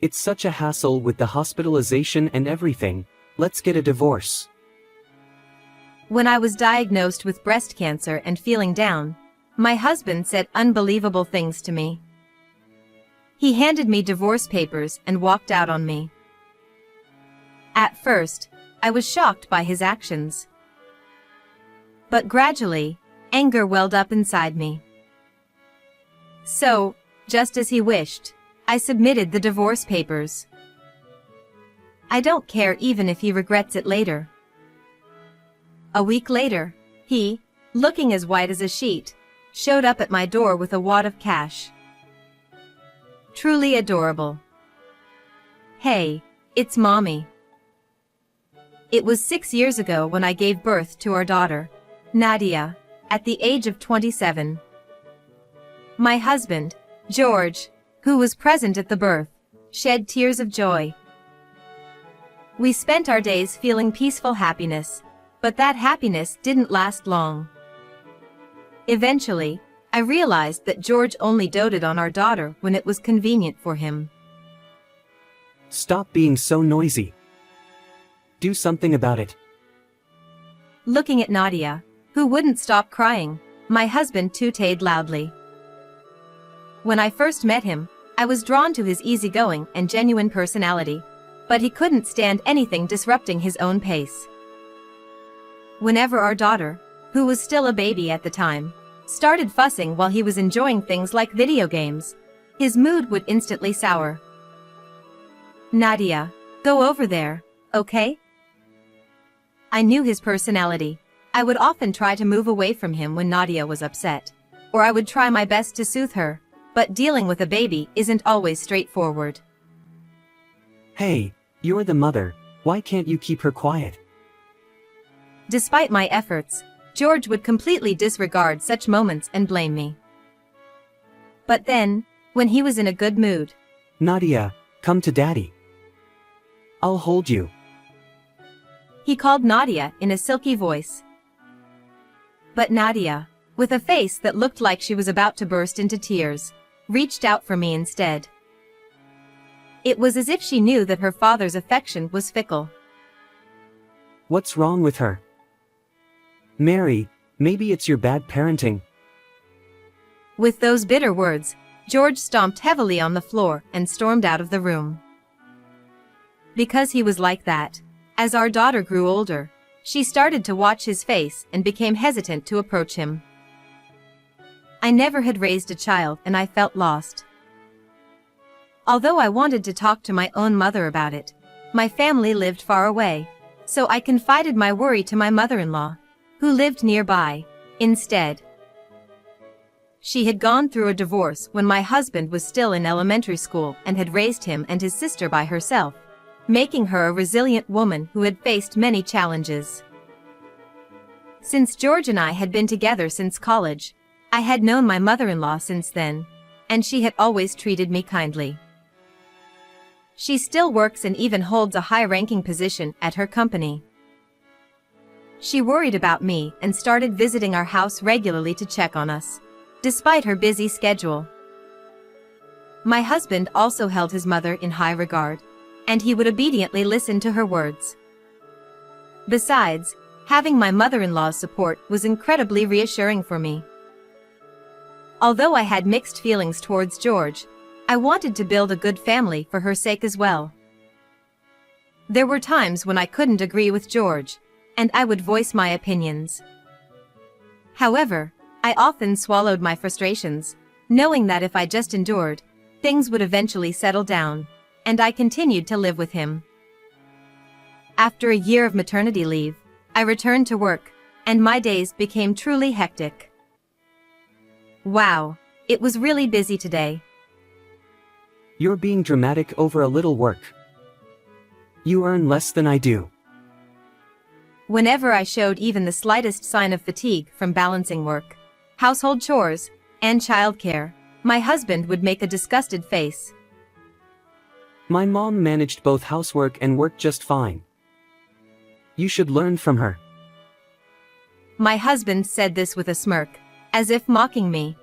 It's such a hassle with the hospitalization and everything. Let's get a divorce. When I was diagnosed with breast cancer and feeling down, my husband said unbelievable things to me. He handed me divorce papers and walked out on me. At first, I was shocked by his actions. But gradually, anger welled up inside me. So, just as he wished, I submitted the divorce papers. I don't care even if he regrets it later. A week later, he, looking as white as a sheet, showed up at my door with a wad of cash. Truly adorable. Hey, it's Mommy. It was 6 years ago when I gave birth to our daughter, Nadia, at the age of 27. My husband, George, who was present at the birth, shed tears of joy. We spent our days feeling peaceful happiness, but that happiness didn't last long. Eventually, I realized that George only doted on our daughter when it was convenient for him. Stop being so noisy. Do something about it. Looking at Nadia, who wouldn't stop crying, my husband tooted loudly. When I first met him, I was drawn to his easygoing and genuine personality, but he couldn't stand anything disrupting his own pace. Whenever our daughter, who was still a baby at the time, started fussing while he was enjoying things like video games, his mood would instantly sour. Nadia, go over there, okay? I knew his personality. I would often try to move away from him when Nadia was upset, or I would try my best to soothe her, but dealing with a baby isn't always straightforward. Hey, you're the mother, why can't you keep her quiet? Despite my efforts, George would completely disregard such moments and blame me. But then, when he was in a good mood, Nadia, come to Daddy. I'll hold you. He called Nadia in a silky voice. But Nadia, with a face that looked like she was about to burst into tears, reached out for me instead. It was as if she knew that her father's affection was fickle. What's wrong with her? Mary, maybe it's your bad parenting. With those bitter words, George stomped heavily on the floor and stormed out of the room. Because he was like that, as our daughter grew older, she started to watch his face and became hesitant to approach him. I never had raised a child and I felt lost. Although I wanted to talk to my own mother about it, my family lived far away, so I confided my worry to my mother-in-law, who lived nearby, instead. She had gone through a divorce when my husband was still in elementary school and had raised him and his sister by herself, making her a resilient woman who had faced many challenges. Since George and I had been together since college, I had known my mother-in-law since then, and she had always treated me kindly. She still works and even holds a high-ranking position at her company. She worried about me and started visiting our house regularly to check on us, despite her busy schedule. My husband also held his mother in high regard, and he would obediently listen to her words. Besides, having my mother-in-law's support was incredibly reassuring for me. Although I had mixed feelings towards George, I wanted to build a good family for her sake as well. There were times when I couldn't agree with George, and I would voice my opinions. However, I often swallowed my frustrations, knowing that if I just endured, things would eventually settle down, and I continued to live with him. After a year of maternity leave, I returned to work, and my days became truly hectic. Wow, it was really busy today. You're being dramatic over a little work. You earn less than I do. Whenever I showed even the slightest sign of fatigue from balancing work, household chores, and childcare, my husband would make a disgusted face. My mom managed both housework and work just fine. You should learn from her. My husband said this with a smirk, as if mocking me.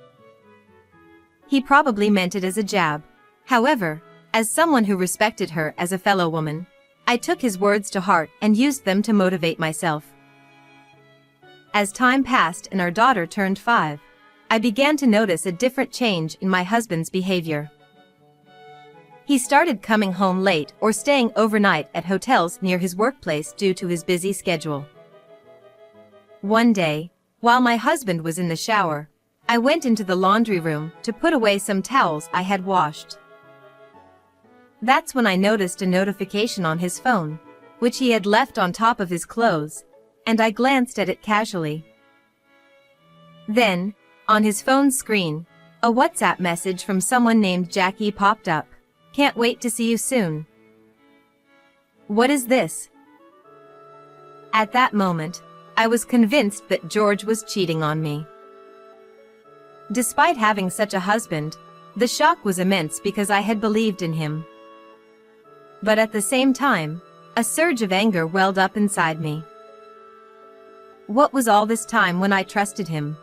He probably meant it as a jab. However, As someone who respected her as a fellow woman, I took his words to heart and used them to motivate myself. As time passed and our daughter turned 5, I began to notice a different change in my husband's behavior. He started coming home late or staying overnight at hotels near his workplace due to his busy schedule. One day, while my husband was in the shower, I went into the laundry room to put away some towels I had washed. That's when I noticed a notification on his phone, which he had left on top of his clothes, and I glanced at it casually. Then, on his phone screen, a WhatsApp message from someone named Jackie popped up. "Can't wait to see you soon." What is this? At that moment, I was convinced that George was cheating on me. Despite having such a husband, the shock was immense because I had believed in him. But at the same time, a surge of anger welled up inside me. What was all this time when I trusted him?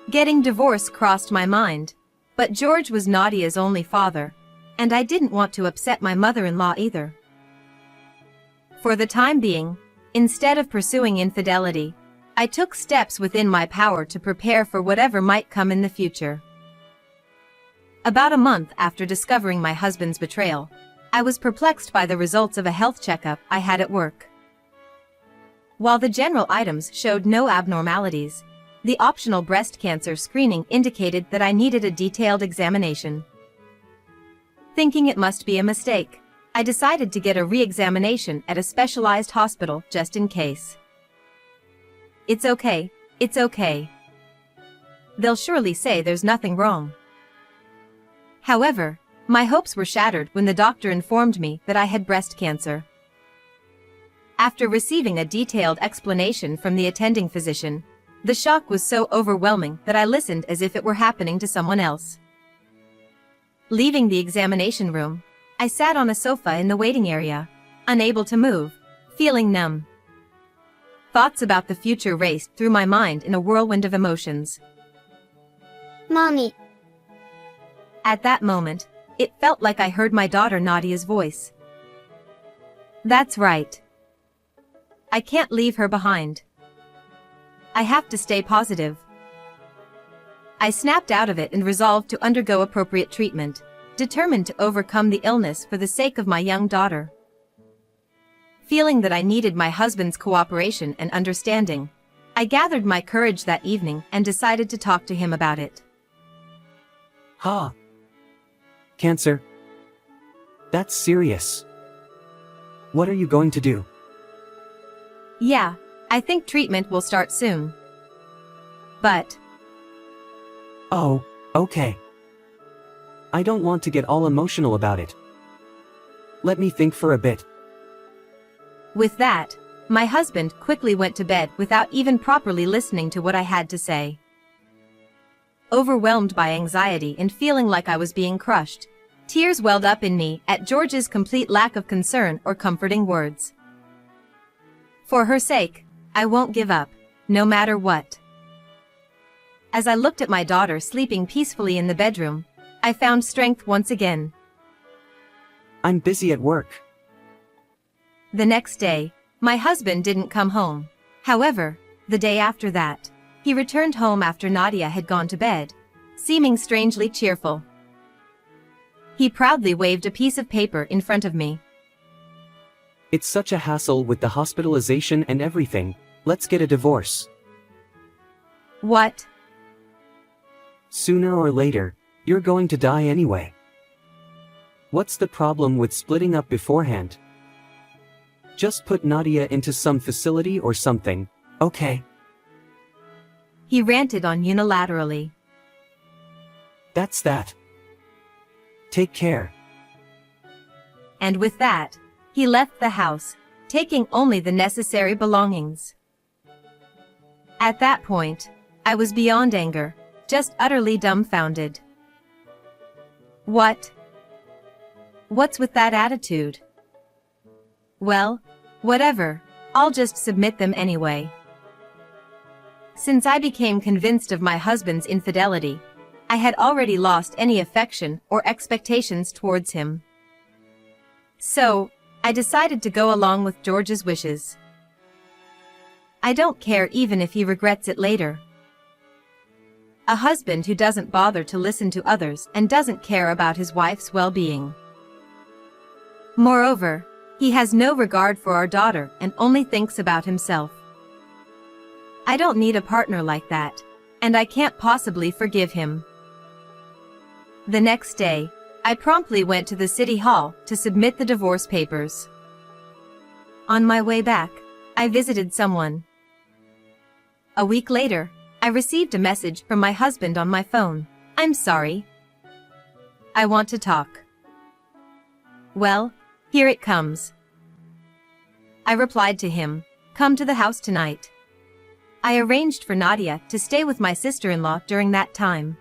Getting divorced crossed my mind, but George was Nadia's only father, and I didn't want to upset my mother-in-law either. For the time being, instead of pursuing infidelity, I took steps within my power to prepare for whatever might come in the future. About a month after discovering my husband's betrayal, I was perplexed by the results of a health checkup I had at work. While the general items showed no abnormalities, the optional breast cancer screening indicated that I needed a detailed examination. Thinking it must be a mistake, I decided to get a re-examination at a specialized hospital just in case. It's okay, it's okay. They'll surely say there's nothing wrong. However, my hopes were shattered when the doctor informed me that I had breast cancer. After receiving a detailed explanation from the attending physician, the shock was so overwhelming that I listened as if it were happening to someone else. Leaving the examination room, I sat on a sofa in the waiting area, unable to move, feeling numb. Thoughts about the future raced through my mind in a whirlwind of emotions. Mommy. At that moment, it felt like I heard my daughter Nadia's voice. That's right. I can't leave her behind. I have to stay positive. I snapped out of it and resolved to undergo appropriate treatment, determined to overcome the illness for the sake of my young daughter. Feeling that I needed my husband's cooperation and understanding, I gathered my courage that evening and decided to talk to him about it. Ha! Cancer? That's serious. What are you going to do? Yeah, I think treatment will start soon. But... Oh, okay. I don't want to get all emotional about it. Let me think for a bit. With that, my husband quickly went to bed without even properly listening to what I had to say. Overwhelmed by anxiety and feeling like I was being crushed, tears welled up in me at George's complete lack of concern or comforting words. For her sake, I won't give up, no matter what. As I looked at my daughter sleeping peacefully in the bedroom, I found strength once again. I'm busy at work. The next day, my husband didn't come home. However, the day after that, he returned home after Nadia had gone to bed, seeming strangely cheerful. He proudly waved a piece of paper in front of me. It's such a hassle with the hospitalization and everything. Let's get a divorce. What? Sooner or later, you're going to die anyway. What's the problem with splitting up beforehand? Just put Nadia into some facility or something, okay? He ranted on unilaterally. That's that. Take care. And with that, he left the house, taking only the necessary belongings. At that point, I was beyond anger, just utterly dumbfounded. What? What's with that attitude? Well, whatever, I'll just submit them anyway. Since I became convinced of my husband's infidelity, I had already lost any affection or expectations towards him. So, I decided to go along with George's wishes. I don't care even if he regrets it later. A husband who doesn't bother to listen to others and doesn't care about his wife's well-being. Moreover, he has no regard for our daughter and only thinks about himself. I don't need a partner like that, and I can't possibly forgive him. The next day, I promptly went to the city hall to submit the divorce papers. On my way back, I visited someone. A week later, I received a message from my husband on my phone. "I'm sorry. I want to talk." Well, here it comes. I replied to him, "Come to the house tonight." I arranged for Nadia to stay with my sister-in-law during that time.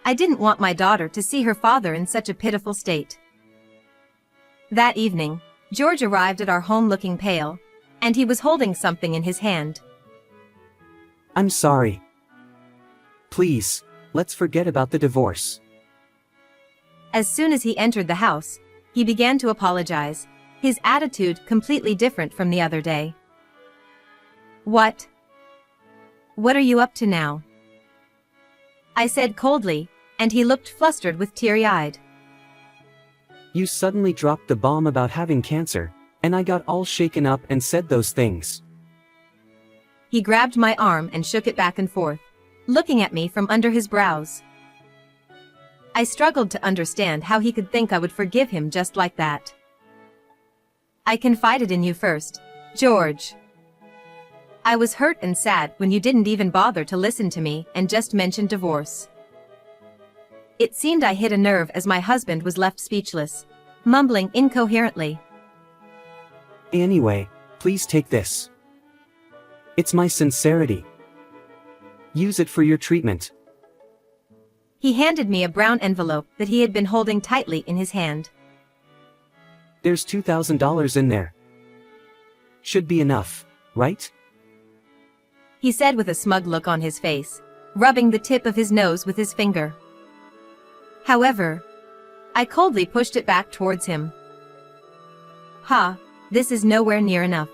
I didn't want my daughter to see her father in such a pitiful state. That evening, George arrived at our home looking pale, and he was holding something in his hand. I'm sorry. Please, let's forget about the divorce. As soon as he entered the house, he began to apologize, his attitude completely different from the other day. "What? What are you up to now?" I said coldly, and he looked flustered with teary-eyed. You suddenly dropped the bomb about having cancer, and I got all shaken up and said those things. He grabbed my arm and shook it back and forth, looking at me from under his brows. I struggled to understand how he could think I would forgive him just like that. "I confided in you first, George. I was hurt and sad when you didn't even bother to listen to me and just mentioned divorce." It seemed I hit a nerve as my husband was left speechless, mumbling incoherently. Anyway, please take this. It's my sincerity. Use it for your treatment. He handed me a brown envelope that he had been holding tightly in his hand. There's $2,000 in there. Should be enough, right? He said with a smug look on his face, rubbing the tip of his nose with his finger. However, I coldly pushed it back towards him. "Ha, this is nowhere near enough."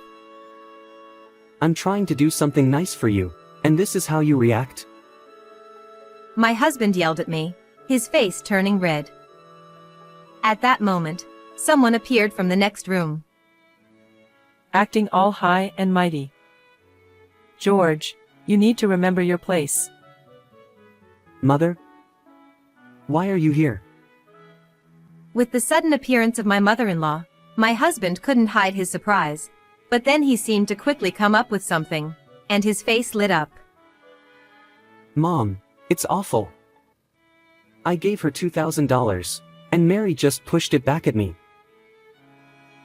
I'm trying to do something nice for you, and this is how you react? My husband yelled at me, his face turning red. At that moment, someone appeared from the next room. Acting all high and mighty. "George, you need to remember your place." Mother? Why are you here? With the sudden appearance of my mother-in-law, my husband couldn't hide his surprise, but then he seemed to quickly come up with something, and his face lit up. Mom, it's awful. I gave her $2,000, and Mary just pushed it back at me.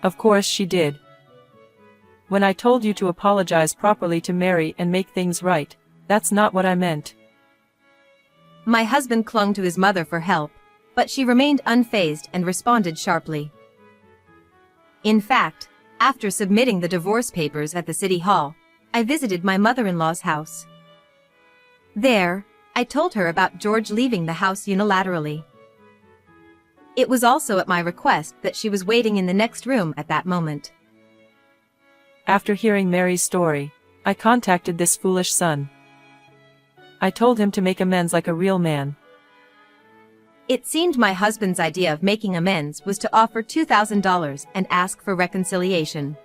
Of course she did. When I told you to apologize properly to Mary and make things right, that's not what I meant. My husband clung to his mother for help, but she remained unfazed and responded sharply. In fact, after submitting the divorce papers at the city hall, I visited my mother-in-law's house. There, I told her about George leaving the house unilaterally. It was also at my request that she was waiting in the next room at that moment. After hearing Mary's story, I contacted this foolish son. I told him to make amends like a real man. It seemed my husband's idea of making amends was to offer $2,000 and ask for reconciliation.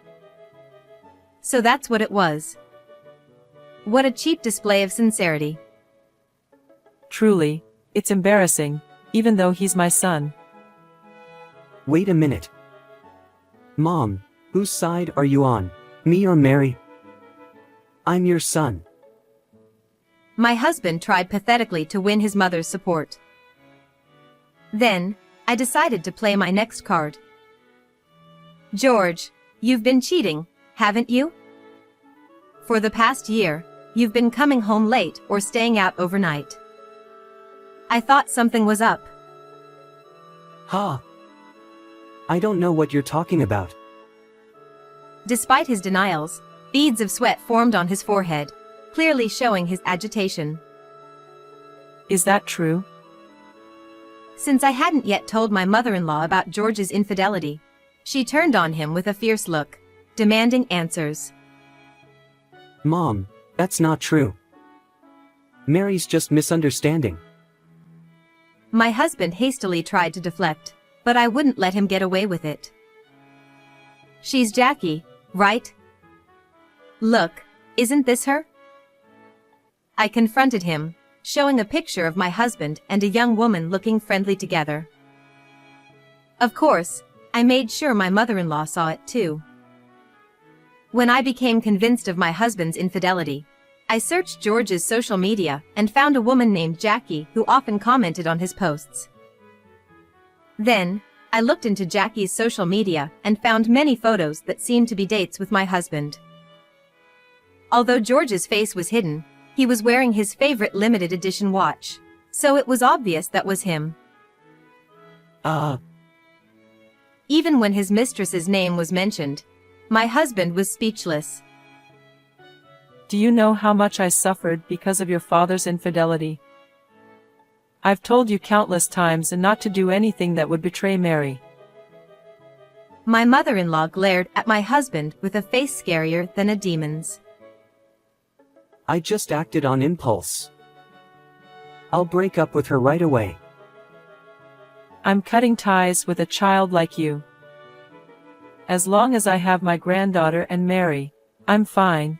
So that's what it was. What a cheap display of sincerity. Truly, it's embarrassing, even though he's my son. Wait a minute. Mom, whose side are you on, me or Mary? I'm your son. My husband tried pathetically to win his mother's support. Then, I decided to play my next card. "George, you've been cheating, haven't you? For the past year, you've been coming home late or staying out overnight. I thought something was up." Ha! I don't know what you're talking about. Despite his denials, beads of sweat formed on his forehead, clearly showing his agitation. Is that true? Since I hadn't yet told my mother-in-law about George's infidelity, she turned on him with a fierce look, demanding answers. Mom, that's not true. Mary's just misunderstanding. My husband hastily tried to deflect, but I wouldn't let him get away with it. She's Jackie, right? Look, isn't this her? I confronted him, showing a picture of my husband and a young woman looking friendly together. Of course, I made sure my mother-in-law saw it too. When I became convinced of my husband's infidelity, I searched George's social media and found a woman named Jackie who often commented on his posts. Then, I looked into Jackie's social media and found many photos that seemed to be dates with my husband. Although George's face was hidden, he was wearing his favorite limited edition watch, so it was obvious that was him. Even when his mistress's name was mentioned, my husband was speechless. Do you know how much I suffered because of your father's infidelity? I've told you countless times and not to do anything that would betray Mary. My mother-in-law glared at my husband with a face scarier than a demon's. I just acted on impulse. I'll break up with her right away. I'm cutting ties with a child like you. As long as I have my granddaughter and Mary, I'm fine.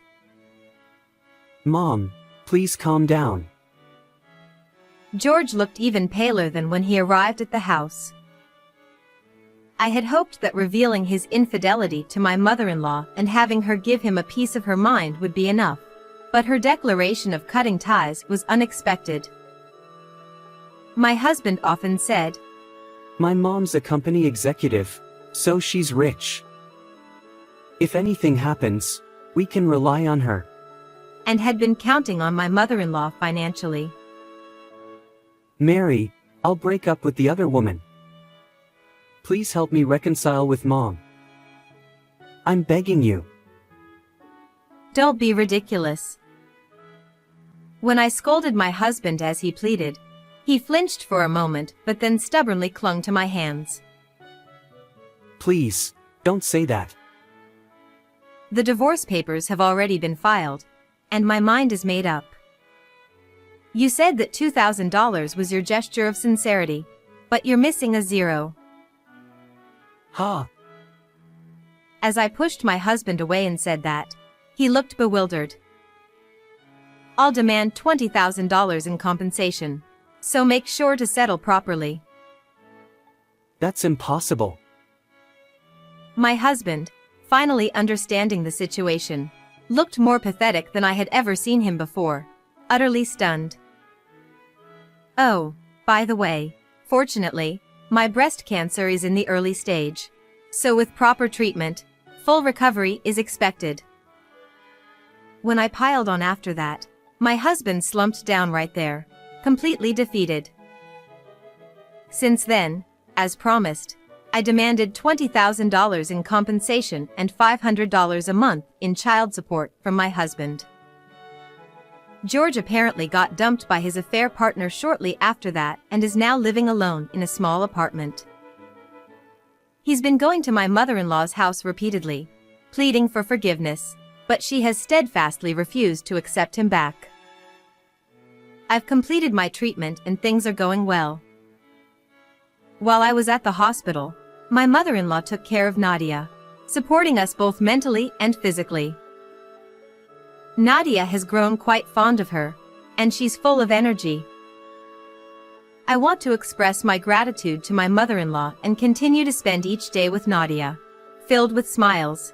Mom, please calm down. George looked even paler than when he arrived at the house. I had hoped that revealing his infidelity to my mother-in-law and having her give him a piece of her mind would be enough, but her declaration of cutting ties was unexpected. My husband often said, My mom's a company executive, so she's rich. If anything happens, we can rely on her. and had been counting on my mother-in-law financially. Mary, I'll break up with the other woman. Please help me reconcile with Mom. I'm begging you. Don't be ridiculous. When I scolded my husband as he pleaded, he flinched for a moment but then stubbornly clung to my hands. Please, don't say that. The divorce papers have already been filed, and my mind is made up. You said that $2,000 was your gesture of sincerity, but you're missing a zero. Ha! As I pushed my husband away and said that, he looked bewildered. I'll demand $20,000 in compensation, so make sure to settle properly. That's impossible. My husband, finally understanding the situation, looked more pathetic than I had ever seen him before, utterly stunned. Oh, by the way, fortunately, my breast cancer is in the early stage, so with proper treatment, full recovery is expected. When I piled on after that, my husband slumped down right there, completely defeated. Since then, as promised, I demanded $20,000 in compensation and $500 a month in child support from my husband. George apparently got dumped by his affair partner shortly after that and is now living alone in a small apartment. He's been going to my mother-in-law's house repeatedly, pleading for forgiveness, but she has steadfastly refused to accept him back. I've completed my treatment and things are going well. While I was at the hospital, my mother-in-law took care of Nadia, supporting us both mentally and physically. Nadia has grown quite fond of her, and she's full of energy. I want to express my gratitude to my mother-in-law and continue to spend each day with Nadia, filled with smiles,